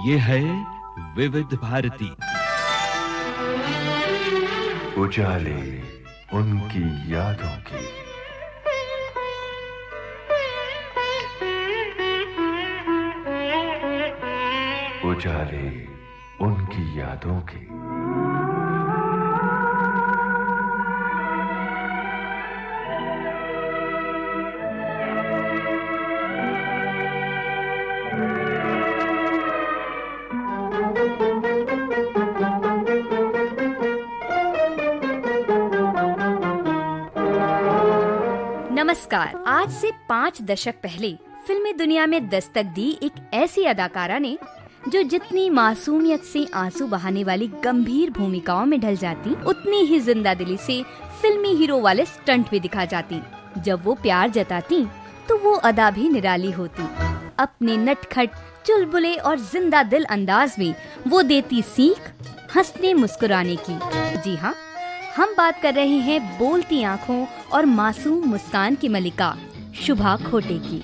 ये है विविध भारती। उजाले उनकी यादों की। उजाले उनकी यादों की। नमस्कार। आज से 5 दशक पहले फिल्मी दुनिया में दस्तक दी एक ऐसी अदाकारा ने जो जितनी मासूमियत से आंसू बहाने वाली गंभीर भूमिकाओं में ढल जाती, उतनी ही जिंदा दिली से फिल्मी हीरो वाले स्टंट भी दिखा जाती। जब वो प्यार जताती तो वो अदा भी निराली होती। अपने नटखट, चुलबुले और जिंदा दिल अंदाज में वो देती सीख हंसने मुस्कुराने की। जी हाँ, हम बात कर रहे हैं बोलती आँखों और मासूम मुस्कान की मलिका शुभा खोटे की।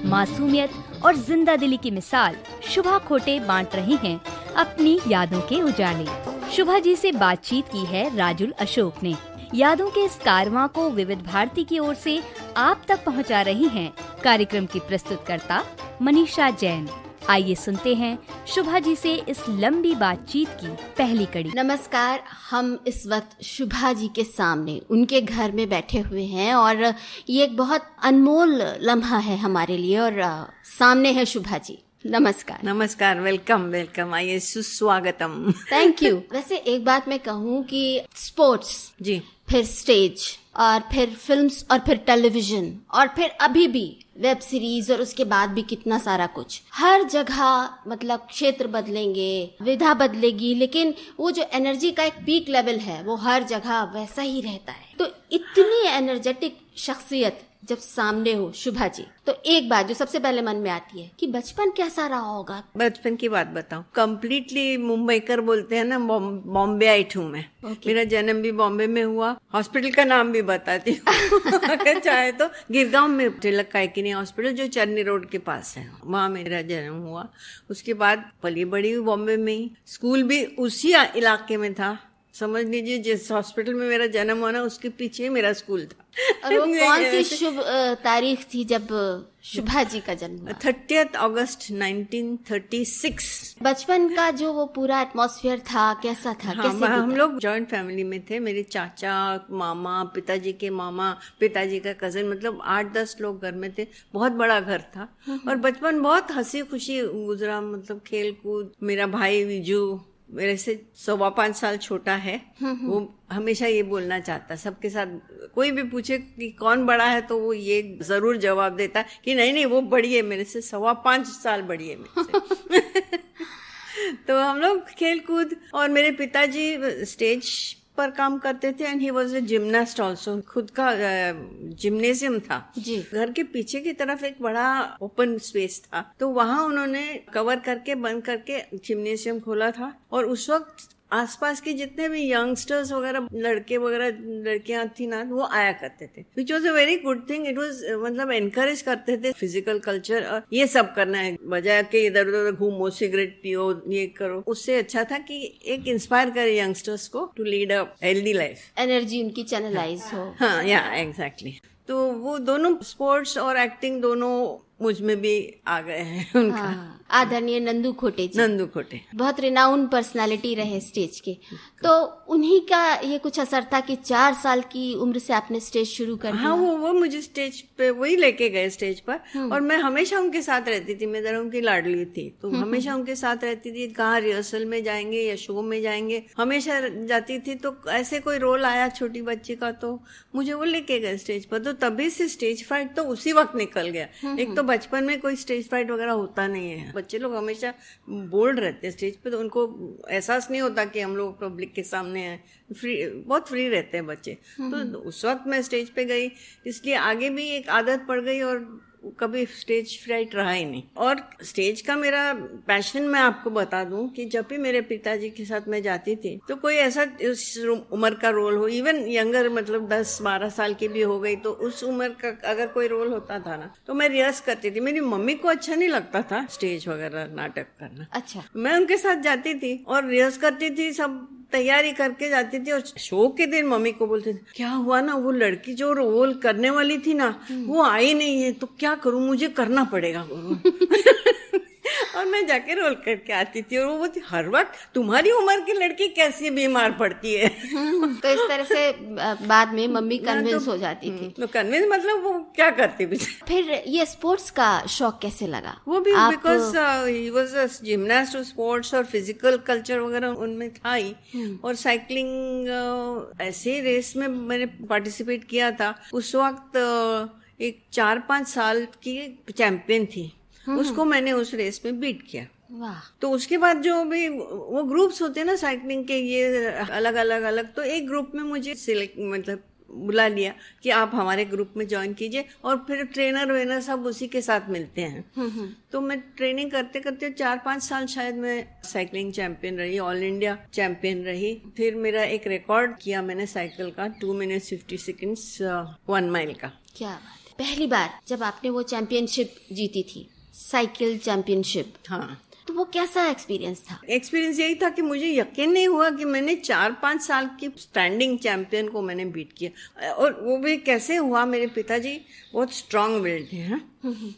मासूमियत और जिंदा दिली की मिसाल शुभा खोटे बांट रही हैं अपनी यादों के उजाले। शुभा जी से बातचीत की है राजुल अशोक ने। यादों के इस कारवां को विविध भारती की ओर से आप तक पहुंचा रही हैं कार्यक्रम की प्रस्तुतकर्ता मनीषा जैन। आइए सुनते हैं शुभा जी से इस लंबी बातचीत की पहली कड़ी। नमस्कार। हम इस वक्त शुभा जी के सामने उनके घर में बैठे हुए हैं और ये एक बहुत अनमोल लम्हा है हमारे लिए। और सामने है शुभा जी। नमस्कार। नमस्कार। वेलकम। आइए, सुस्वागतम। Thank you. वैसे एक बात मैं कहूँ कि स्पोर्ट्स जी, फिर स्टेज और फिर फिल्म्स और फिर टेलीविजन और फिर अभी भी वेब सीरीज और उसके बाद भी कितना सारा कुछ, हर जगह मतलब क्षेत्र बदलेंगे, विधा बदलेगी, लेकिन वो जो एनर्जी का एक पीक लेवल है वो हर जगह वैसा ही रहता है। तो इतनी एनर्जेटिक शख्सियत जब सामने हो शुभा जी, तो एक बात जो सबसे पहले मन में आती है कि बचपन कैसा रहा होगा। बचपन की बात बताऊं, कम्प्लीटली मुंबईकर बोलते हैं ना, बॉम्बे आई हूँ मैं। मेरा जन्म भी बॉम्बे में हुआ। हॉस्पिटल का नाम भी बताती हूँ अगर चाहे तो। गिरगांव में तिलक कायकिनी हॉस्पिटल जो चरनी रोड के पास है, वहाँ मेरा जन्म हुआ। उसके बाद पली बड़ी हुई बॉम्बे में ही। स्कूल भी उसी इलाके में था। समझ लीजिए जिस हॉस्पिटल में मेरा जन्म हुआ ना, उसके पीछे मेरा स्कूल था। और वो कौन सी शुभ तारीख थी जब शुभा जी का जन्म हुआ? 30 अगस्त 1936। बचपन का जो वो पूरा एटमॉस्फेयर था कैसा था? हाँ, कैसे हम लोग जॉइंट फैमिली में थे। मेरे चाचा, मामा, पिताजी के मामा, पिताजी का कजिन, मतलब 8-10 लोग घर में थे। बहुत बड़ा घर था और बचपन बहुत हंसी खुशी गुजरा। मतलब खेल कूद। मेरा भाई विजू मेरे से 5.25 साल छोटा है। वो हमेशा ये बोलना चाहता, सबके साथ कोई भी पूछे कि कौन बड़ा है तो वो ये जरूर जवाब देता कि नहीं वो बड़ी है, मेरे से 5.25 साल बड़ी है मेरे से। तो हम लोग खेल कूद। और मेरे पिताजी स्टेज पर काम करते थे and he was a gymnast also. खुद का जिम्नेजियम था जी। घर के पीछे की तरफ एक बड़ा ओपन स्पेस था, तो वहां उन्होंने कवर करके बंद करके जिम्नेजियम खोला था। और उस वक्त आसपास के जितने भी यंगस्टर्स वगैरह, लड़के वगैरह, लड़कियां थी ना, वो आया करते थे, which was a very good thing. It was मतलब एनकरेज करते थे फिजिकल कल्चर और ये सब करना है, बजाय के इधर उधर घूमो, सिगरेट पियो, ये करो। उससे अच्छा था कि एक इंस्पायर करे यंगस्टर्स को to lead a healthy life, energy उनकी चैनलाइज हो। हाँ, या एग्जैक्टली। तो वो दोनों, स्पोर्ट्स और एक्टिंग दोनों मुझ में भी आ गए हैं उनका। हाँ, आदरणीय नंदू खोटे जी। नंदू खोटे बहुत रिनाउन पर्सनालिटी रहे स्टेज के। तो उन्हीं का ये कुछ असर था कि 4 साल की उम्र से आपने स्टेज शुरू कर दिया। हाँ, वो मुझे स्टेज पे वही लेके गए स्टेज पर। और मैं हमेशा उनके साथ रहती थी। मैं जरा उनकी लाडली थी, तो हमेशा उनके साथ रहती थी। कहाँ रिहर्सल में जाएंगे या शो में जाएंगे, हमेशा जाती थी। तो ऐसे कोई रोल आया छोटी बच्ची का तो मुझे वो लेके गए स्टेज पर। तो तभी से स्टेज फ्राइट तो उसी वक्त निकल गया। एक तो बचपन में कोई स्टेज फ्राइट वगैरह होता नहीं है। बच्चे लोग हमेशा बोल्ड रहते हैं स्टेज पे, तो उनको एहसास नहीं होता कि हम लोग पब्लिक के सामने हैं। बहुत फ्री रहते हैं बच्चे। तो उस वक्त मैं स्टेज पे गई, इसलिए आगे भी एक आदत पड़ गई और कभी स्टेज फ्राइट रहा ही नहीं। और स्टेज का मेरा पैशन मैं आपको बता दूं कि जब भी मेरे पिताजी के साथ मैं जाती थी तो कोई ऐसा उस उम्र का रोल हो, इवन यंगर मतलब 10-12 साल की भी हो गई, तो उस उम्र का अगर कोई रोल होता था ना तो मैं रिहर्स करती थी। मेरी मम्मी को अच्छा नहीं लगता था स्टेज वगैरह नाटक करना। अच्छा। मैं उनके साथ जाती थी और रिहर्स करती थी, सब तैयारी करके जाती थी। और शो के दिन मम्मी को बोलती थी क्या हुआ ना, वो लड़की जो रोल करने वाली थी ना वो आई नहीं है, तो क्या करूं, मुझे करना पड़ेगा वो रोल। और मैं जाके रोल करके आती थी। और वो बोलती हर वक्त तुम्हारी उम्र की लड़की कैसी बीमार पड़ती है। तो इस तरह से बाद में मम्मी कन्विंस हो जाती थी। तो कन्विंस मतलब वो क्या करती भी। फिर ये स्पोर्ट्स का शौक कैसे लगा? वो भी because he was a gymnast, sports और फिजिकल कल्चर वगैरह उनमें था ही। और साइकिलिंग ऐसे रेस में मैंने पार्टिसिपेट किया था। उस वक्त एक 4-5 साल की चैंपियन थी, उसको मैंने उस रेस में बीट किया। वाह। तो उसके बाद जो भी वो ग्रुप्स होते हैं ना साइकिलिंग के, ये अलग अलग, तो एक ग्रुप में मुझे सिलेक्ट मतलब बुला लिया कि आप हमारे ग्रुप में ज्वाइन कीजिए। और फिर ट्रेनर वेनर सब उसी के साथ मिलते हैं। तो मैं ट्रेनिंग करते करते 4-5 साल शायद मैं साइकिलिंग चैंपियन रही, ऑल इंडिया चैंपियन रही। फिर मेरा एक रिकॉर्ड किया मैंने साइकिल का 2 minutes 50 seconds 1 mile का। क्या बात है। पहली बार जब आपने वो चैंपियनशिप जीती थी, साइकिल चैंपियनशिप, हाँ, तो वो कैसा एक्सपीरियंस था? एक्सपीरियंस यही था कि मुझे यकीन नहीं हुआ कि मैंने 4-5 साल की स्टैंडिंग चैंपियन को मैंने बीट किया। और वो भी कैसे हुआ, मेरे पिताजी बहुत स्ट्रांग विल्ड थे।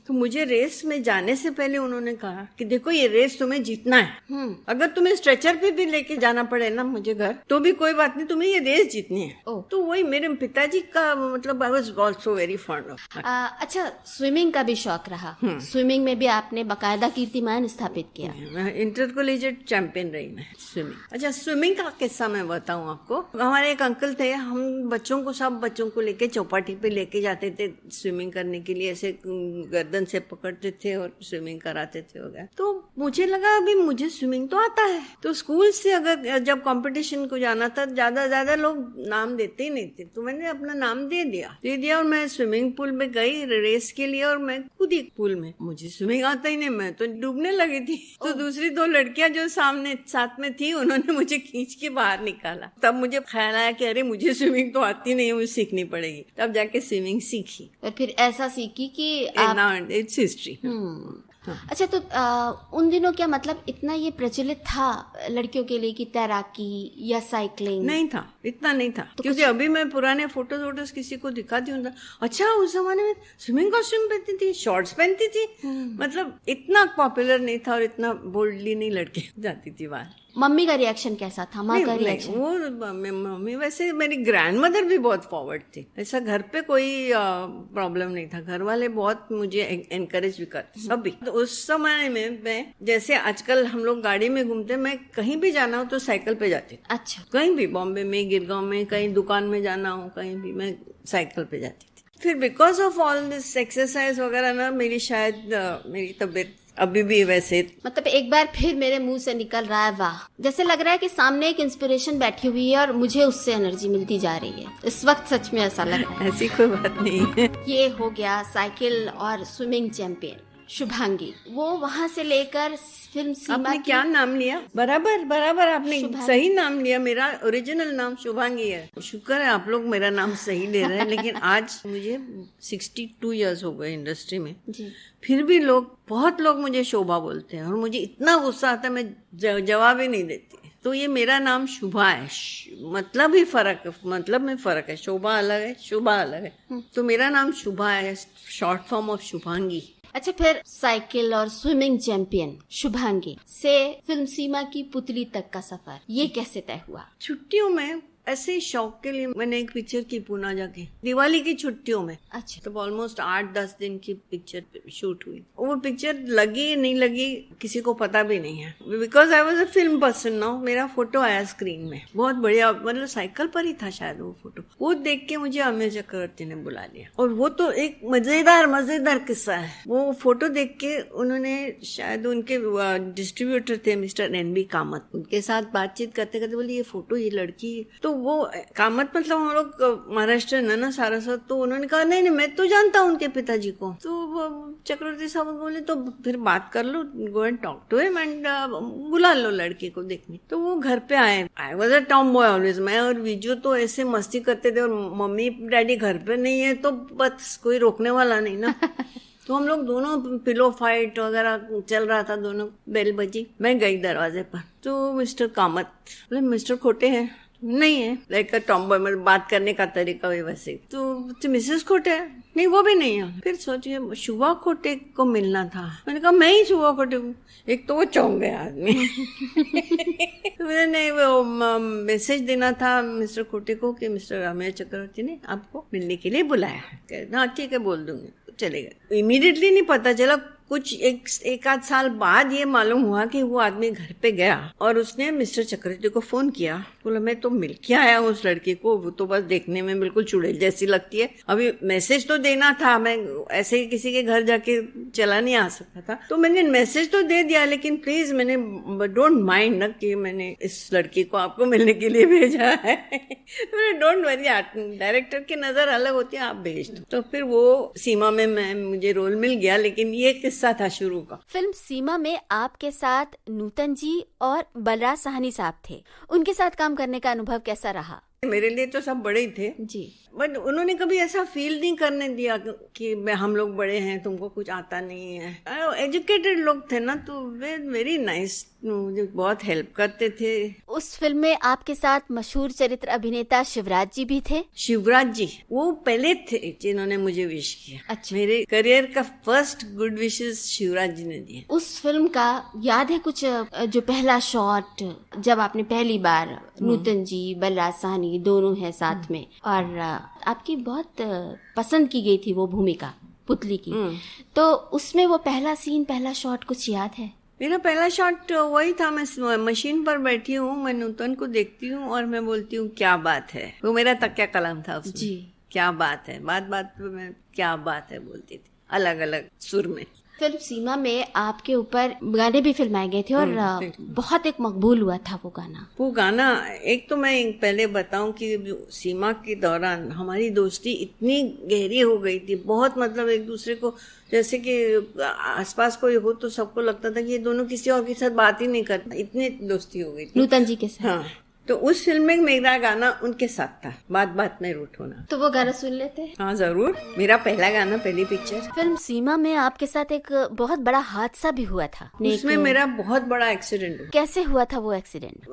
तो मुझे रेस में जाने से पहले उन्होंने कहा कि देखो ये रेस तुम्हें जीतना है, अगर तुम्हें स्ट्रेचर पे भी लेके जाना पड़े ना मुझे घर, तो भी कोई बात नहीं, तुम्हें ये रेस जीतनी है। तो वही मेरे पिताजी का मतलब I was also very fond of. अच्छा, स्विमिंग का भी शौक रहा। स्विमिंग में भी आपने बकायदा कीर्तिमान स्थापित किया। मैं इंटर कॉलेजिएट चैंपियन रही मैं स्विमिंग। अच्छा, स्विमिंग का किस्सा मैं बताऊं आपको। हमारे एक अंकल थे, हम बच्चों को सब बच्चों को लेके चौपाटी पे लेके जाते थे स्विमिंग करने के लिए, ऐसे गर्दन से पकड़ते थे और स्विमिंग कराते थे वगैरह। तो मुझे लगा अभी मुझे स्विमिंग तो आता है, तो स्कूल से अगर जब कंपटीशन को जाना था ज्यादा लोग नाम देते ही नहीं थे, तो मैंने अपना नाम दे दिया और मैं स्विमिंग पूल में गई रेस के लिए। और मैं खुद ही पूल में, मुझे स्विमिंग आता ही नहीं, मैं तो डूबने लगी थी। तो दूसरी 2 लड़कियां जो सामने साथ में थी उन्होंने मुझे खींच के बाहर निकाला। तब मुझे ख्याल आया कि अरे मुझे स्विमिंग तो आती नहीं, मुझे सीखनी पड़ेगी। तब जाके स्विमिंग सीखी और फिर ऐसा सीखी कि इट्स हिस्ट्री। अच्छा, तो उन दिनों क्या मतलब इतना ये प्रचलित था लड़कियों के लिए कि तैराकी या साइकिलिंग? नहीं था, इतना नहीं था। तो क्योंकि अभी मैं पुराने फोटोज किसी को दिखाती हूँ, अच्छा उस जमाने में स्विमिंग कॉस्ट्यूम पहनती थी, शॉर्ट्स पहनती थी, मतलब इतना पॉपुलर नहीं था और इतना बोल्डली नहीं लड़के जाती थी बाहर। मम्मी का रिएक्शन कैसा था? माँ का रिएक्शन? वो मम्मी वैसे मेरी ग्रैंडमदर भी बहुत फॉरवर्ड थी, ऐसा घर पे कोई प्रॉब्लम नहीं था। घर वाले बहुत मुझे एनकरेज भी करते सभी। तो उस समय में मैं जैसे आजकल हम लोग गाड़ी में घूमते, मैं कहीं भी जाना हो तो साइकिल पे जाती। अच्छा। कहीं भी, बॉम्बे में, गिरगांव में, कहीं दुकान में जाना हो, कहीं भी मैं साइकिल पे जाती थी। फिर because of all this exercise वगैरह ना मेरी शायद मेरी तबीयत अभी भी वैसे, मतलब एक बार फिर मेरे मुंह से निकल रहा है वाह। जैसे लग रहा है कि सामने एक इंस्पिरेशन बैठी हुई है और मुझे उससे एनर्जी मिलती जा रही है इस वक्त। सच में ऐसा लग रहा है। ऐसी कोई बात नहीं है। ये हो गया साइकिल और स्विमिंग चैंपियन शुभांगी। वो वहां से लेकर फिल्म सीमा। आपने क्या नाम लिया? बराबर आपने सही नाम लिया। मेरा ओरिजिनल नाम शुभांगी है। शुक्र है आप लोग मेरा नाम सही ले रहे हैं। लेकिन आज मुझे 62 इयर्स हो गए इंडस्ट्री में जी। फिर भी बहुत लोग मुझे शोभा बोलते हैं और मुझे इतना गुस्सा आता है, मैं जवाब ही नहीं देती। तो ये मेरा नाम शुभा है, मतलब में फर्क है। शोभा अलग है, शुभा अलग है। तो मेरा नाम शुभा है, शॉर्ट फॉर्म ऑफ शुभांगी। अच्छा, फिर साइकिल और स्विमिंग चैंपियन शुभांगी से फिल्म सीमा की पुतली तक का सफर, ये कैसे तय हुआ? छुट्टियों में ऐसे शौक के लिए मैंने एक पिक्चर की पूना जाके, दिवाली की छुट्टियों में। अच्छा। तो ऑलमोस्ट 8-10 दिन की पिक्चर शूट हुई। वो पिक्चर लगी नहीं लगी किसी को पता भी नहीं है, because I was a film person now. मेरा फोटो आया स्क्रीन में, बहुत बढ़िया, मतलब साइकिल पर ही था शायद वो फोटो। वो देख के मुझे अमित चक्रवर्ती ने बुला लिया और वो तो एक मजेदार किस्सा है। वो फोटो देख के उन्होंने, शायद उनके डिस्ट्रीब्यूटर थे मिस्टर NB कामत, उनके साथ बातचीत करते करते बोली ये फोटो, ये लड़की। तो वो कामत मतलब हम लोग महाराष्ट्र है ना सारस्वत, तो उन्होंने कहा नहीं नहीं मैं तो जानता हूँ उनके पिताजी को। तो चक्रवर्ती साहब बोले तो फिर बात कर लो, go and talk to him and बुला लो लड़के को देखने। तो वो घर पे आए। I was a Tom boy always, मैं और विजू तो ऐसे मस्ती करते थे, और मम्मी डैडी घर पे नहीं है तो बस कोई रोकने वाला नहीं ना। तो हम लोग दोनों पिलो फाइट वगैरह चल रहा था, दोनों बेल बजी, मैं गई दरवाजे पर, तो मिस्टर कामत बोले मिस्टर खोटे हैं? नहीं है, लाइक टॉम बॉय में बात करने का तरीका भी वैसे। तो मिसेस खोटे है? नहीं वो भी नहीं है। फिर सोचिए शुभा खोटे को मिलना था, मैंने कहा मैं ही शुभा खोटे हूँ। एक तो वो चौंक गया आदमी। तो मैंने वो मैसेज देना था मिस्टर खोटे को कि मिस्टर रामैया चक्रवर्ती ने आपको मिलने के लिए बुलाया। हाँ ठीक है बोल दूंगी, चले गए। इमीडिएटली नहीं पता चला, कुछ एक आध साल बाद ये मालूम हुआ कि वो आदमी घर पे गया और उसने मिस्टर चक्रवर्ती को फोन किया, बोला मैं तो मिल के आया उस लड़की को, वो तो बस देखने में बिल्कुल चुड़ैल जैसी लगती है, अभी मैसेज तो देना था, मैं ऐसे ही किसी के घर जाके चला नहीं आ सकता था, तो मैंने मैसेज तो दे दिया, लेकिन प्लीज मैंने डोंट माइंड ना कि मैंने इस लड़की को आपको मिलने के लिए भेजा है। मैंने डोंट वरी, डायरेक्टर की नजर अलग होती है, आप भेज दो। तो फिर वो सीमा में मुझे रोल मिल गया, लेकिन ये किस्सा था शुरू का। फिल्म सीमा में आपके साथ नूतन जी और बलराज साहनी साहब थे, उनके साथ काम करने का अनुभव कैसा रहा? मेरे लिए तो सब बड़े ही थे जी, बट उन्होंने कभी ऐसा फील नहीं करने दिया कि हम लोग बड़े हैं, तुमको कुछ आता नहीं है। एजुकेटेड लोग थे ना, तो वे वेरी नाइस, मुझे बहुत हेल्प करते थे। उस फिल्म में आपके साथ मशहूर चरित्र अभिनेता शिवराज जी भी थे? शिवराज जी वो पहले थे जिन्होंने मुझे विश किया। अच्छा। मेरे करियर का first good wishes Shivraj ji ने दिए। उस फिल्म का याद है कुछ, जो पहला शॉट जब आपने पहली बार नूतन जी बलराज साहनी दोनों है साथ में, और आपकी बहुत पसंद की गई थी वो भूमिका पुतली की, तो उसमें वो पहला सीन, पहला शॉट कुछ याद है? मेरा पहला शॉट वही था, मैं मशीन पर बैठी हूँ, मैं नूतन को देखती हूँ और मैं बोलती हूँ क्या बात है। वो मेरा तकिया कलम था उसमें। जी, क्या बात है, बात बात पे मैं क्या बात है बोलती थी, अलग अलग सुर में। फिल्म सीमा में आपके ऊपर गाने भी फिल्माए गए थे और बहुत एक मकबूल हुआ था वो गाना। वो गाना, एक तो मैं पहले बताऊं कि सीमा के दौरान हमारी दोस्ती इतनी गहरी हो गई थी, बहुत मतलब एक दूसरे को, जैसे कि आसपास कोई हो तो सबको लगता था कि ये दोनों किसी और के साथ बात ही नहीं करता, इतनी दोस्ती हो गई थी नूतन जी के साथ। हाँ, तो उस फिल्म में मेरा गाना उनके साथ था, बात बात में रूठ होना। तो वो गाना सुन लेते? हाँ जरूर, मेरा पहला गाना, पहली पिक्चर। फिल्म सीमा में आपके साथ एक बहुत बड़ा हादसा भी हुआ था। उसमें मेरा बहुत बड़ा एक्सीडेंट हुआ। कैसे हुआ था वो एक्सीडेंट?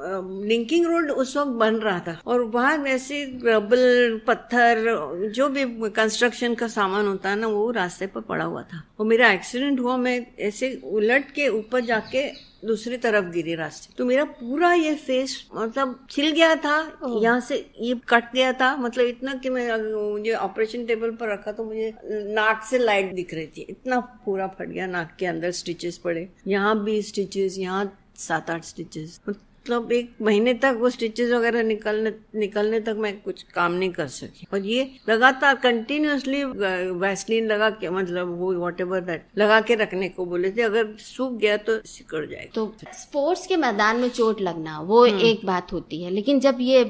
लिंकिंग रोड उस वक्त बन रहा था और वहाँ वैसे रबल, पत्थर, जो भी कंस्ट्रक्शन का सामान होता है ना, वो रास्ते पर पड़ा हुआ था। और मेरा एक्सीडेंट हुआ, मैं ऐसे उलट के ऊपर जाके दूसरी तरफ गिरी रास्ते, तो मेरा पूरा ये फेस मतलब छिल गया था, यहाँ से ये कट गया था, मतलब इतना कि मैं मुझे ऑपरेशन टेबल पर रखा तो मुझे नाक से लाइट दिख रही थी, इतना पूरा फट गया, नाक के अंदर स्टिचेस पड़े, यहाँ भी स्टिचेस, यहाँ 7-8 स्टिचेस, मतलब 1 महीने तक वो स्टिचेस वगैरह निकलने तक मैं कुछ काम नहीं कर सकी। और ये लगातार कंटिन्यूअसली वैसलीन लगा के, मतलब वो व्हाटएवर दैट लगा के रखने को बोले थे, अगर सूख गया तो सिकुड़ जाएगा। तो स्पोर्ट्स के मैदान में चोट लगना वो एक बात होती है, लेकिन जब ये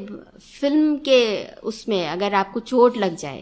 फिल्म के उसमें अगर आपको चोट लग जाए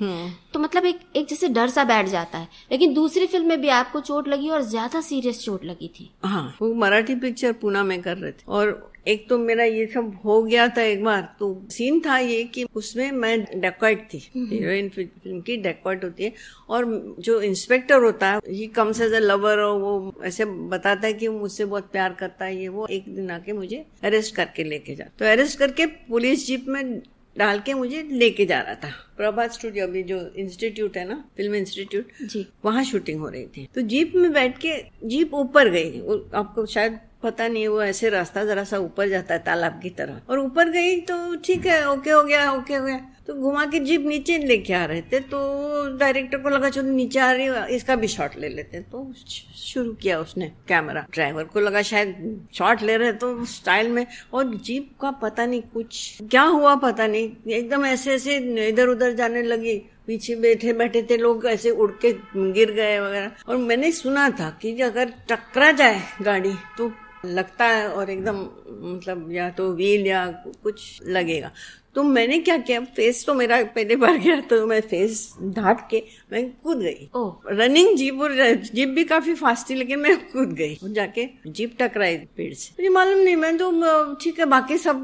तो मतलब एक जैसे डर सा बैठ जाता है। लेकिन दूसरी फिल्म में भी आपको चोट लगी और ज्यादा सीरियस चोट लगी थी। हाँ, वो मराठी पिक्चर पूना में कर रहे थे और एक तो मेरा ये सब हो गया था एक बार। तो सीन था ये कि उसमें मैं डेकॉइट थी, हीरोइन फिल्म की डेकॉइट होती है, और जो इंस्पेक्टर होता है ही कम्स एज अ लवर, और वो ऐसे बताता है कि मुझसे बहुत प्यार करता है, ये वो एक दिन आके मुझे अरेस्ट करके लेके जा, तो अरेस्ट करके पुलिस जीप में डाल के मुझे लेके जा रहा था। प्रभात स्टूडियो, अभी जो इंस्टीट्यूट है ना, फिल्म इंस्टीट्यूट जी, वहाँ शूटिंग हो रही थी। तो जीप में बैठ के, जीप ऊपर गई, आपको शायद पता नहीं, वो ऐसे रास्ता जरा सा ऊपर जाता है तालाब की तरह, और ऊपर गई तो ठीक है, ओके हो गया, तो घुमा के जीप नीचे लेके आ रहे थे, तो डायरेक्टर को लगा चलो नीचे आ रही है, इसका भी शॉट ले लेते, तो शुरू किया उसने कैमरा। ड्राइवर को लगा शायद शॉट ले रहे तो स्टाइल में, और जीप का पता नहीं कुछ क्या हुआ, पता नहीं, एकदम ऐसे इधर उधर जाने लगी, पीछे बैठे थे लोग ऐसे उड़ के गिर गए वगैरह। और मैंने सुना था कि अगर टकरा जाए गाड़ी तो लगता है, और एकदम मतलब या तो व्हील या कुछ लगेगा। तो मैंने क्या किया, फेस तो मेरा पहले बार गया, तो मैं फेस ढाट के मैं कूद गई। रनिंग जीप, और जीप भी काफी फास्ट थी, लेकिन मैं कूद गई और जाके जीप टकराई पेड़ से। मुझे मालूम नहीं, मैं तो ठीक है, बाकी सब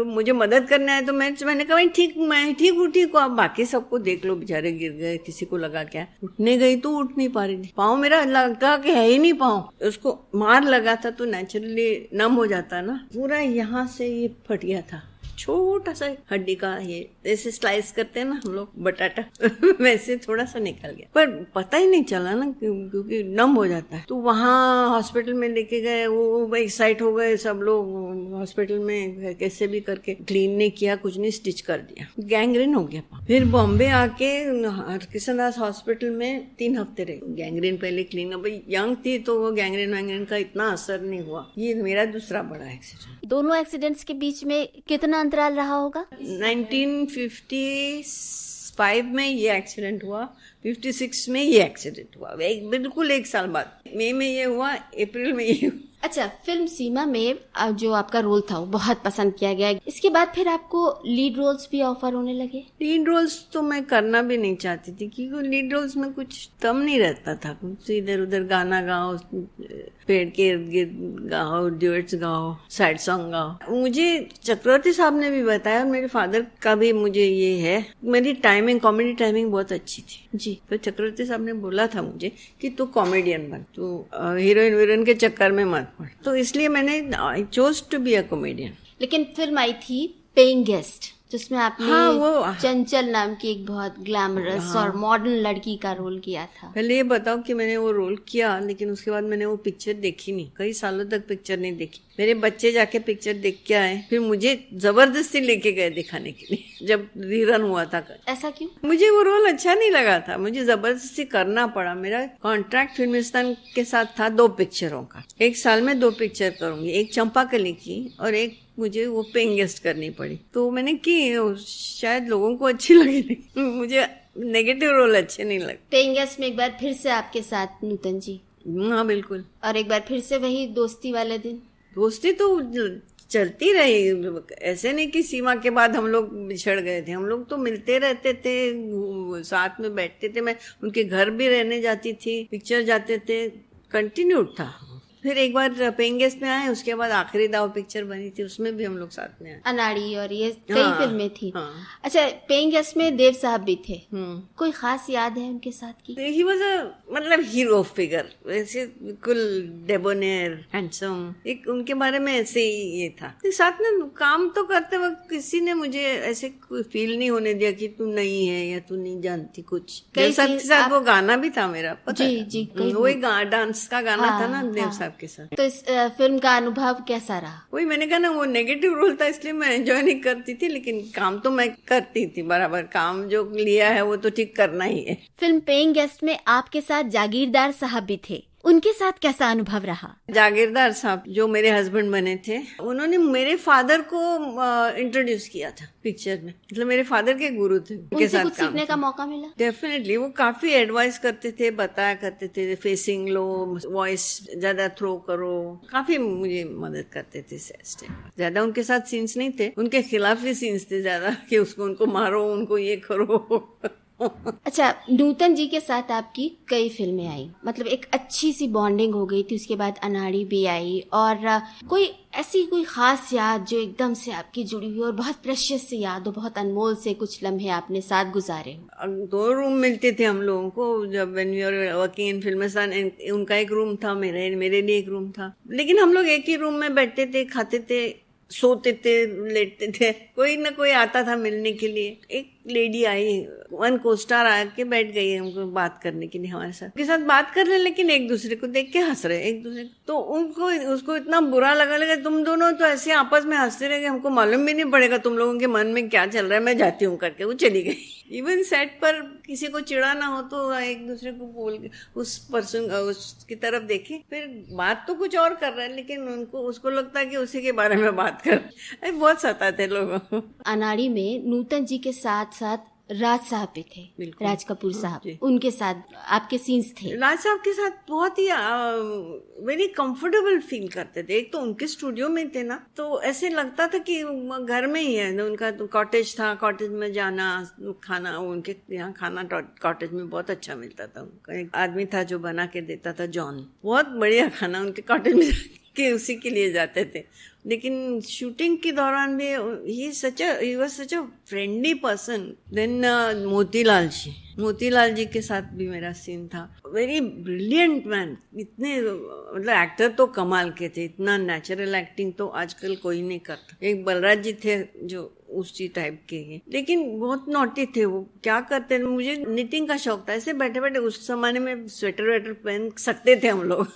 मुझे मदद करना है, तो मैंने कहा मैं ठीक हूँ, ठीक हूँ, आप बाकी सबको देख लो, बेचारे गिर गए, किसी को लगा क्या। उठने गई तो उठ नहीं पा रही थी, पाँव मेरा लगा कि है ही नहीं पाँव, उसको मार लगा था तो नेचुरली नम हो जाता ना पूरा, यहाँ से ये फट गया था, छोटा सा हड्डी का, ये जैसे स्लाइस करते हैं ना हम लोग बटाटा वैसे थोड़ा सा निकल गया, पर पता ही नहीं चला ना क्योंकि नम हो जाता है। तो वहाँ हॉस्पिटल में लेके गए, वो एक्साइट हो गए सब लोग, हॉस्पिटल में कैसे भी करके क्लीन नहीं किया, कुछ नहीं, स्टिच कर दिया, गैंग्रीन हो गया। फिर बॉम्बे आके हरकिशनदास हॉस्पिटल में 3 हफ्ते रहे। गैंग्रीन पहले क्लीन, अब यंग थी तो वो गैंग्रीन का इतना असर नहीं हुआ। ये मेरा दूसरा बड़ा एक्सीडेंट। दोनों एक्सीडेंट्स के बीच में कितना अंतराल रहा होगा? 1955 में ये एक्सीडेंट हुआ, 56 में ये एक्सीडेंट हुआ, बिल्कुल 1 साल बाद। मई में ये हुआ, अप्रैल में ये हुआ। अच्छा, फिल्म सीमा में जो आपका रोल था वो बहुत पसंद किया गया। इसके बाद फिर आपको लीड रोल्स भी ऑफर होने लगे? लीड रोल्स तो मैं करना भी नहीं चाहती थी, क्योंकि लीड रोल्स में कुछ दम नहीं रहता था, कुछ इधर उधर गाना गाओ, पेड़ के इर्द गिर्द गाओ, ड्यूएट्स गाओ, साइड सॉन्ग गाओ। मुझे चक्रवर्ती साहब ने भी बताया, मेरे फादर का भी मुझे ये है, मेरी टाइमिंग, कॉमेडी टाइमिंग बहुत अच्छी थी जी। तो चक्रवर्ती साहब ने बोला था मुझे कि तू कॉमेडियन बन, तू हीरोइन वीरोइन के चक्कर में मत, तो इसलिए मैंने I chose to be a comedian. लेकिन फिल्म आई थी पेइंग गेस्ट, जिसमें आपने वो चंचल नाम की एक बहुत ग्लैमरस और मॉडर्न लड़की का रोल किया था। पहले ये बताओ कि मैंने वो रोल किया, लेकिन उसके बाद मैंने वो पिक्चर देखी नहीं, कई सालों तक पिक्चर नहीं देखी। मेरे बच्चे जाके पिक्चर देख के आए, फिर मुझे जबरदस्ती लेके गए दिखाने के लिए, जब रीरन हुआ था। ऐसा क्यों? मुझे वो रोल अच्छा नहीं लगा था, मुझे जबरदस्ती करना पड़ा। मेरा कॉन्ट्रैक्ट फिल्मिस्तान के साथ था 2 पिक्चरों का, 1 साल में 2 पिक्चर करूंगी, एक चंपाकली की और एक मुझे वो पेइंग गेस्ट करनी पड़ी। तो मैंने की, शायद लोगों को अच्छी लगी नहीं, मुझे नेगेटिव रोल अच्छे नहीं लगे। पेइंग गेस्ट में एक बार फिर से आपके साथ नूतन जी? हाँ बिल्कुल। और एक बार फिर से वही दोस्ती वाले दिन? दोस्ती तो चलती रही, ऐसे नहीं कि सीमा के बाद हम लोग बिछड़ गए थे, हम लोग तो मिलते रहते थे, साथ में बैठते थे, मैं उनके घर भी रहने जाती थी, पिक्चर जाते थे, कंटिन्यू था। फिर एक बार पेइंग गेस्ट में आए, उसके बाद आखिरी दाव पिक्चर बनी थी, उसमें भी हम लोग साथ में आए। अनाड़ी और ये कई फिल्में थी। हाँ। अच्छा, पेइंग गेस्ट में देव साहब भी थे, कोई खास याद है उनके साथ की? ही वाज अ मतलब हीरो फिगर, वैसे बिल्कुल डेबोनेयर, हैंडसम, एक उनके बारे में ऐसे ही ये था। साथ में काम तो करते वक्त किसी ने मुझे ऐसे फील नहीं होने दिया कि तू नहीं है या तू नहीं जानती कुछ। साथ वो गाना भी था मेरा, पता है? जी, वही डांस का गाना था ना देव साहब के साथ। तो इस फिल्म का अनुभव कैसा रहा? वही मैंने कहा ना, वो नेगेटिव रोल था, इसलिए मैं एंजॉय नहीं करती थी, लेकिन काम तो मैं करती थी बराबर। काम जो लिया है वो तो ठीक करना ही है। फिल्म पेइंग गेस्ट में आपके साथ जागीरदार साहब भी थे, उनके साथ कैसा अनुभव रहा? जागीरदार साहब जो मेरे हस्बैंड बने थे, उन्होंने मेरे फादर को इंट्रोड्यूस किया था पिक्चर में, मतलब मेरे फादर के गुरु थे, उनके साथ कुछ सीखने का मौका मिला? डेफिनेटली, वो काफी एडवाइस करते थे, बताया करते थे, फेसिंग लो, वॉइस ज्यादा थ्रो करो, काफी मुझे मदद करते थे। ज्यादा उनके साथ सीन्स नहीं थे, उनके खिलाफ ही सीन्स थे ज्यादा, कि उनको मारो, उनको ये करो। अच्छा, नूतन जी के साथ आपकी कई फिल्में आई, मतलब एक अच्छी सी बॉन्डिंग हो गई थी, उसके बाद अनाड़ी भी आई, और कोई ऐसी कोई खास याद जो एकदम से आपकी जुड़ी हुई और बहुत प्रेशियस से याद हो, बहुत अनमोल से कुछ लम्हे आपने साथ गुजारे हो? 2 रूम मिलते थे हम लोगों को जब when we were working in Filmistan. उनका एक रूम था, मेरे लिए एक रूम था, लेकिन हम लोग एक ही रूम में बैठते थे, खाते थे, सोते थे, लेटते थे, कोई ना कोई आता था मिलने के लिए। एक लेडी आई, 1 को-स्टार आके बैठ गई हमको बात करने के लिए हमारे साथ, उनके साथ बात कर रहे, लेकिन एक दूसरे को देख के हंस रहे एक दूसरे। तो उसको इतना बुरा लगा तुम दोनों तो ऐसे आपस में हंसते रह गए, हमको मालूम भी नहीं पड़ेगा तुम लोगों के मन में क्या चल रहा है, मैं जाती हूँ करके वो चली गई। इवन सेट पर किसी को चिढ़ा ना हो तो एक दूसरे को बोल के उस पर्सन उसकी तरफ देखे, फिर बात तो कुछ और कर रहा है, लेकिन उसको लगता है कि उसी के बारे में बात कर। बहुत सताते लोगों को। अनाड़ी में नूतन जी के साथ साथ राज साहब भी थे, बिल्कुल। राज कपूर साहब, जी। उनके साथ आपके सीन्स थे। राज साहब के साथ बहुत ही वेरी कंफर्टेबल फील करते थे। एक तो उनके स्टूडियो में थे ना, तो ऐसे लगता था कि घर में ही है। उनका तो कॉटेज था, कॉटेज में जाना, खाना, उनके यहाँ खाना कॉटेज में बहुत अच्छा मिलता था। एक आदमी था जो बना के देता था, जॉन, बहुत बढ़िया खाना उनके कॉटेज में के उसी के लिए जाते थे। लेकिन शूटिंग के दौरान भी he was such a friendly person. Then Motilal ji के साथ भी मेरा सीन था। वेरी ब्रिलियंट मैन, इतने मतलब एक्टर तो कमाल के थे, इतना नेचुरल एक्टिंग तो आजकल कोई नहीं करता। एक बलराज जी थे जो उसी टाइप के हैं, लेकिन बहुत नॉटी थे वो। क्या करते थे, मुझे निटिंग का शौक था। ऐसे बैठे बैठे उस जमाने में स्वेटर वेटर पहन सकते थे हम लोग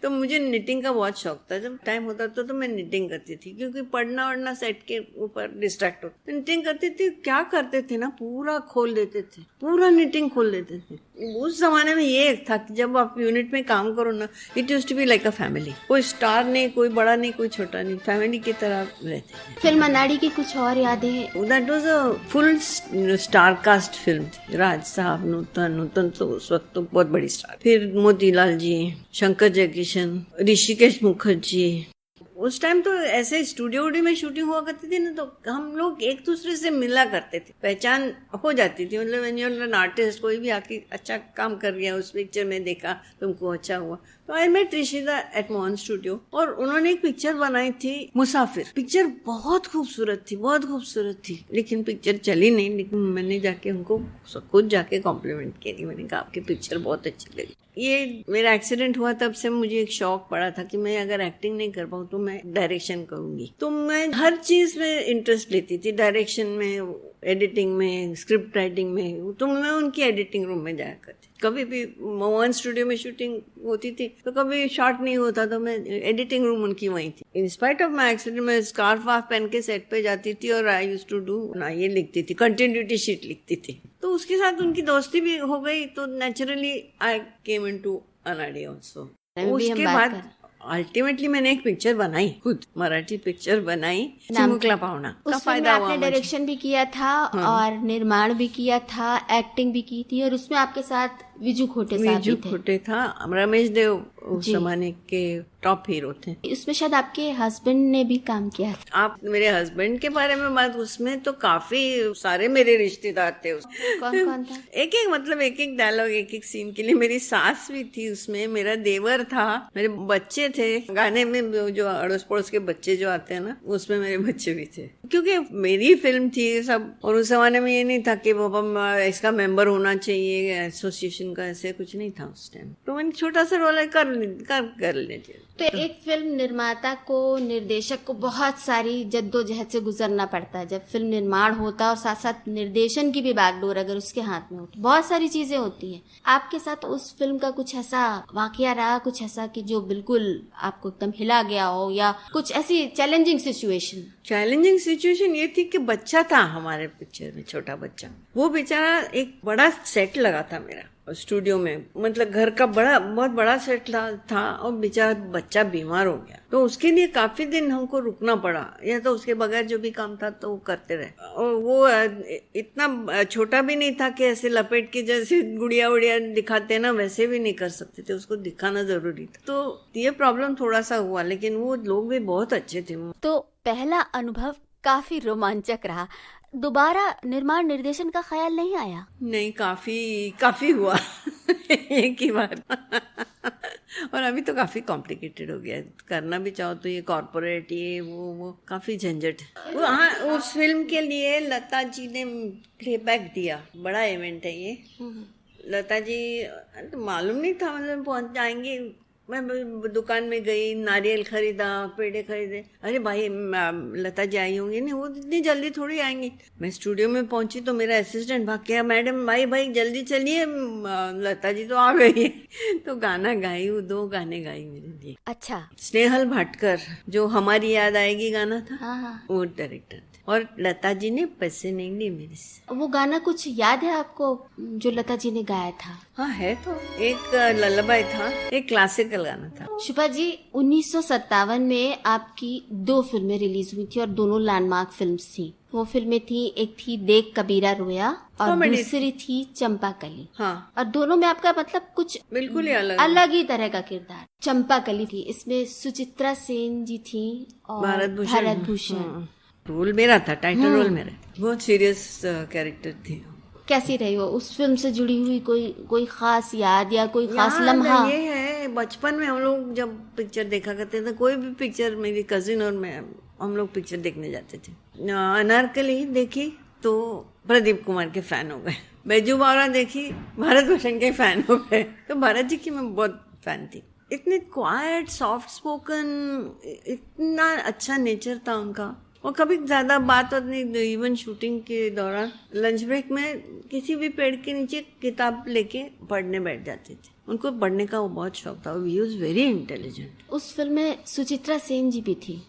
तो मुझे निटिंग का बहुत शौक था। जब टाइम होता था तो मैं निटिंग करती थी, क्योंकि पढ़ना वढ़ना सेट के ऊपर डिस्ट्रैक्ट होता। निटिंग करती थी। क्या करते थे ना, पूरा खोल देते थे, पूरा निटिंग खोल देते थे। उस जमाने में ये था कि जब आप यूनिट में काम करो ना, it used to be like a family. कोई स्टार नहीं, कोई बड़ा नहीं, कोई छोटा नहीं, फैमिली की तरह रहते थे। फिल्म अनाड़ी की कुछ और यादें हैं? That was a full star cast film थी। राज साहब, नूतन तो उस वक्त तो बहुत बड़ी स्टार। फिर मोतीलाल जी, शंकर जयकिशन, ऋषिकेश मुखर्जी। उस टाइम तो ऐसे स्टूडियो में शूटिंग हुआ करती थी ना, तो हम लोग एक दूसरे से मिला करते थे, पहचान हो जाती थी। मतलब when you are an artist, कोई भी आके अच्छा काम कर गया, उस पिक्चर में देखा तुमको अच्छा हुआ, तो I met Rishita at Mohan studio, और उन्होंने एक पिक्चर बनाई थी मुसाफिर। पिक्चर बहुत खूबसूरत थी, बहुत खूबसूरत थी, लेकिन पिक्चर चली नहीं। लेकिन मैंने जाके उनको खुद जाके कॉम्प्लीमेंट किया। मैंने कहा आपकी पिक्चर बहुत अच्छी लगी। ये मेरा एक्सीडेंट हुआ, तब से मुझे एक शौक पड़ा था कि मैं अगर एक्टिंग नहीं कर पाऊँ तो मैं डायरेक्शन करूंगी। तो मैं हर चीज में इंटरेस्ट लेती थी, डायरेक्शन में, एडिटिंग में, स्क्रिप्ट राइटिंग में। तो मैं उनकी एडिटिंग रूम में जाया करती। कभी भी मोहन स्टूडियो में शूटिंग होती थी तो कभी शॉट नहीं होता, तो मैं एडिटिंग रूम उनकी वहीं थी। In spite of my accident मैं स्कार्फ वाफ पहन के सेट पे जाती थी, और आई यूज्ड टू डू ना, ये लिखती थी, कंटिन्यूटी शीट लिखती थी। तो उसके साथ उनकी दोस्ती भी हो गई, तो नेचुरली आई केम इनटू अनाड़ी आल्सो। उसके बाद अल्टीमेटली मैंने एक पिक्चर बनाई, खुद मराठी पिक्चर बनाई, चिमुकला पाहुणा। का फायदा हुआ, आपने डायरेक्शन भी किया था और निर्माण भी किया था, एक्टिंग भी की थी, और उसमें आपके साथ विजू खोटे साहब भी थे। विजू खोटे था, रमेश देव उस जमाने के टॉप हीरो थे। उसमें शायद आपके हस्बैंड ने भी काम किया था। आप मेरे हस्बैंड के बारे में बात, उसमें तो काफी सारे मेरे रिश्तेदार थे। कौन कौन था? एक मतलब एक डायलॉग, एक सीन के लिए मेरी सास भी थी उसमें, मेरा देवर था, मेरे बच्चे थे। गाने में जो अड़ोस पड़ोस के बच्चे जो आते हैं ना, उसमें मेरे बच्चे भी थे, क्योंकि मेरी फिल्म थी सब। और उस जमाने में ये नहीं था कि बाबा इसका मेंबर होना चाहिए एसोसिएशन का, ऐसे कुछ नहीं था उस टाइम। तो मैंने छोटा सा रोल कर लेते। तो एक फिल्म निर्माता को, निर्देशक को बहुत सारी जद्दोजहद से गुजरना पड़ता है जब फिल्म निर्माण होता है, और साथ साथ निर्देशन की भी बागडोर अगर उसके हाथ में हो तो बहुत सारी चीजें होती हैं। आपके साथ उस फिल्म का कुछ ऐसा वाकया रहा, कुछ ऐसा कि जो बिल्कुल आपको एकदम हिला गया हो, या कुछ ऐसी चैलेंजिंग सिचुएशन? चैलेंजिंग सिचुएशन ये थी कि बच्चा था हमारे पिक्चर में, छोटा बच्चा। वो बेचारा, एक बड़ा सेट लगा था मेरा स्टूडियो में, मतलब घर का बहुत बड़ा सेट था, और बेचारा बच्चा बीमार हो गया, तो उसके लिए काफी दिन हमको रुकना पड़ा। या तो उसके बगैर जो भी काम था तो वो करते रहे। और वो इतना छोटा भी नहीं था कि ऐसे लपेट के जैसे गुड़िया उड़िया दिखाते ना, वैसे भी नहीं कर सकते थे, उसको दिखाना जरूरी था। तो ये प्रॉब्लम थोड़ा सा हुआ, लेकिन वो लोग भी बहुत अच्छे थे। तो पहला अनुभव काफी रोमांचक रहा। दोबारा निर्माण निर्देशन का ख्याल नहीं आया? नहीं, काफी हुआ एक ही बार और अभी तो काफी कॉम्प्लिकेटेड हो गया है। करना भी चाहो तो ये कॉर्पोरेट, ये वो काफी झंझट। हाँ, उस फिल्म के लिए लता जी ने प्लेबैक दिया, बड़ा इवेंट है ये। लता जी तो मालूम नहीं था, मतलब पहुंच जाएंगे। मैं दुकान में गई, नारियल खरीदा, पेड़े खरीदे। अरे भाई लता जी आई होंगी, नहीं वो इतनी जल्दी थोड़ी आएंगी। मैं स्टूडियो में पहुंची तो मेरा असिस्टेंट भाग गया, मैडम भाई जल्दी चलिए, लता जी तो आ गई। तो गाना गाई, वो 2 गाने गाई मेरे लिए। अच्छा। स्नेहल भाटकर, जो हमारी याद आएगी गाना था, हाँ। वो डायरेक्टर थे। और लता जी ने पैसे नहीं लिए मेरे से। वो गाना कुछ याद है आपको जो लता जी ने गाया था? हाँ है तो, एक लल्लाबाई था, एक क्लासिकल गाना था। शुभा जी, 1957 में आपकी 2 फिल्में रिलीज हुई थी और दोनों लैंडमार्क फिल्म्स थी। वो फिल्में थी, एक थी देख कबीरा रोया और दूसरी थी चंपाकली। हाँ। और दोनों में आपका मतलब कुछ बिल्कुल ही अलग ही तरह का किरदार। चंपाकली थी, इसमें सुचित्रा सेन जी थी और भारत भूषण। रोल मेरा था, टाइटल रोल मेरा। बहुत सीरियस कैरेक्टर थी। कैसी रही हो उस फिल्म से जुड़ी हुई कोई खास याद या कोई खास लम्हा? ये है, बचपन में हम लोग जब पिक्चर देखा करते थे, कोई भी पिक्चर, मेरी कजिन और मैं, हम लोग पिक्चर देखने जाते थे। अनारकली देखी तो प्रदीप कुमार के फैन हो गए, बैजू बावरा देखी भारत भूषण के फैन हो गए। तो भारत जी की मैं बहुत फैन थी। इतने क्वाइट, सॉफ्ट स्पोकन, इतना अच्छा नेचर था उनका। और कभी ज्यादा बात नहीं, इवन शूटिंग के दौरान लंच ब्रेक में किसी भी पेड़ के नीचे किताब लेके पढ़ने बैठ जाते थे। उनको पढ़ने का वो बहुत शौक था। He was very intelligent. उस फिल्म में सुचित्रा सेन जी भी थी।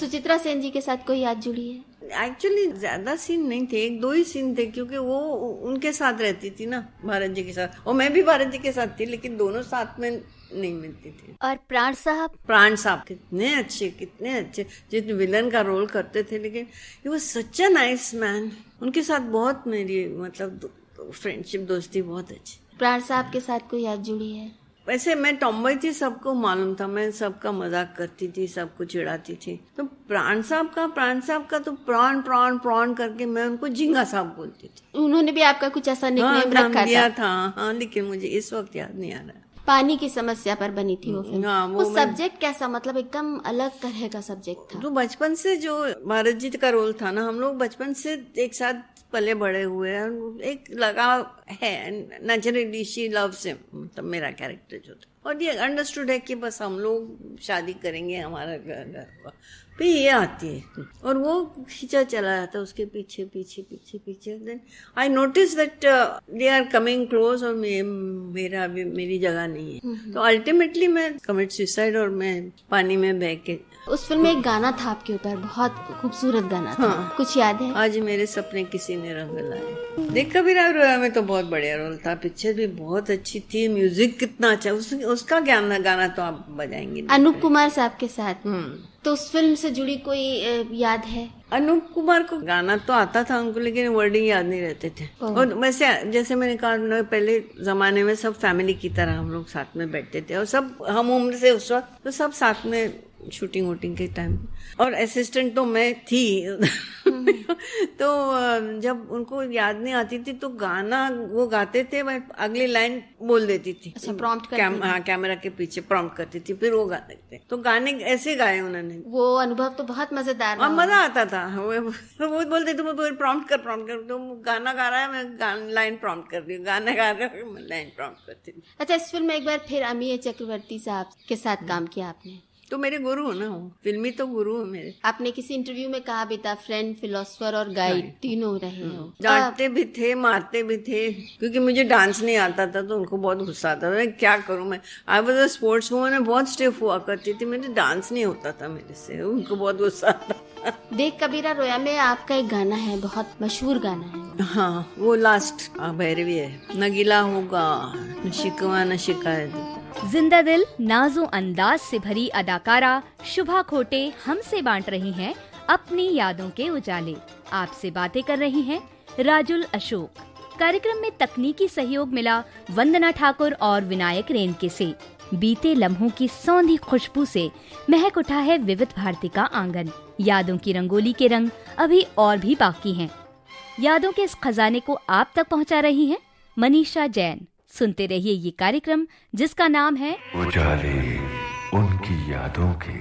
सुचित्रा सेन जी के साथ कोई याद जुड़ी है? एक्चुअली ज्यादा सीन नहीं थे, 1-2 ही सीन थे, क्योंकि वो उनके साथ रहती थी ना, भारत जी के साथ, और मैं भी भारत जी के साथ थी, लेकिन दोनों साथ में नहीं मिलती थी। और प्राण साहब कितने अच्छे जितने विलन का रोल करते थे, लेकिन ही was such a nice man. उनके साथ बहुत मेरी मतलब फ्रेंडशिप, दोस्ती बहुत अच्छी। प्राण साहब के साथ कोई याद जुड़ी है? वैसे मैं टॉम्बॉय थी, सबको मालूम था, मैं सबका मजाक करती थी, सबको चिढ़ाती थी। तो प्राण साहब का तो प्राण करके मैं उनको झिंगा साहब बोलती थी। उन्होंने भी आपका कुछ ऐसा निकनेम रखा दिया था? हाँ, लेकिन मुझे इस वक्त याद नहीं आ रहा। पानी की समस्या पर बनी थी वो फिल्म। हाँ, वो सब्जेक्ट कैसा, मतलब एकदम अलग तरह का सब्जेक्ट था। जो बचपन से जो भारत जी का रोल था ना, हम लोग बचपन से एक साथ पले बड़े हुए हैं, एक लगाव है नेचुरली। शी लव्स हिम, मतलब मेरा कैरेक्टर जो था, और ये अंडरस्टूड है कि बस हम लोग शादी करेंगे, हमारा घर का फिर ये आती है और वो खींचा चला जाता है उसके पीछे। Then I notice that they are coming close और मेरी जगह नहीं है। तो अल्टीमेटली मैं कमिट सुसाइड और मैं पानी में बह के। उस फिल्म में एक गाना था आपके ऊपर, बहुत खूबसूरत गाना था। हाँ। कुछ याद है? आज मेरे सपने किसी ने रंग लाए। देख कबीरा रोया में तो बहुत बढ़िया रोल था, पिक्चर भी बहुत अच्छी थी, म्यूजिक कितना अच्छा, उसका गाना तो आप बजाएंगे। अनूप कुमार साहब के साथ। तो उस फिल्म से जुड़ी कोई याद है? अनूप कुमार को गाना तो आता था उनको, लेकिन वर्डिंग याद नहीं रहते थे। और वैसे जैसे मैंने कहा, पहले जमाने में सब फैमिली की तरह हम लोग साथ में बैठते थे, और सब हम उम्र से उस वक्त तो सब साथ में शूटिंग वूटिंग के टाइम, और असिस्टेंट तो मैं थी। तो जब उनको याद नहीं आती थी तो गाना वो गाते थे, मैं अगली लाइन बोल देती थी। अच्छा, प्रॉम्प्ट करती कैमरा के पीछे प्रॉम्प्ट करती थी, फिर वो गाते थे। तो गाने ऐसे गाए उन्होंने। वो अनुभव तो बहुत मजेदार और मजा आता था। वो बोलते थे प्रॉम्प्ट कर, तो गाना गा रहा है, मैं लाइन प्रॉम्प्ट कर रही हूँ, गाना गा रहा है, मैं लाइन प्रॉम्प्ट करती थी। अच्छा, इस फिल्म में एक बार फिर अमीय चक्रवर्ती साहब के साथ काम किया आपने। तो मेरे गुरु हो ना, फिल्मी तो गुरु हो मेरे। आपने किसी इंटरव्यू में कहा भी था फ्रेंड, फिलोसोफर और गाइड तीनों रहे हो। डांटते भी थे, मारते भी थे, क्योंकि मुझे डांस नहीं आता था तो उनको बहुत गुस्सा आता था। मैं क्या करूं, मैं I was a sports woman, मैं बहुत स्टिफ हुआ करती थी, मुझे डांस नहीं होता था मेरे से, उनको बहुत गुस्सा आता। देख कबीरा रोया में आपका एक गाना है, बहुत मशहूर गाना है। हाँ, वो लास्ट भैरवी है, न गिला होगा न शिकवा न शिकायत। जिंदा दिल नाजो अंदाज से भरी अदाकारा शुभा खोटे हमसे बांट रही हैं अपनी यादों के उजाले। आपसे बातें कर रही हैं राजुल अशोक। कार्यक्रम में तकनीकी सहयोग मिला वंदना ठाकुर और विनायक रेनके से। बीते लम्हों की सौंधी खुशबू से महक उठा है विविध भारती का आंगन। यादों की रंगोली के रंग अभी और भी बाकी हैं। यादों के इस खजाने को आप तक पहुंचा रही हैं मनीषा जैन। सुनते रहिए ये कार्यक्रम जिसका नाम है उजाले उनकी यादों के।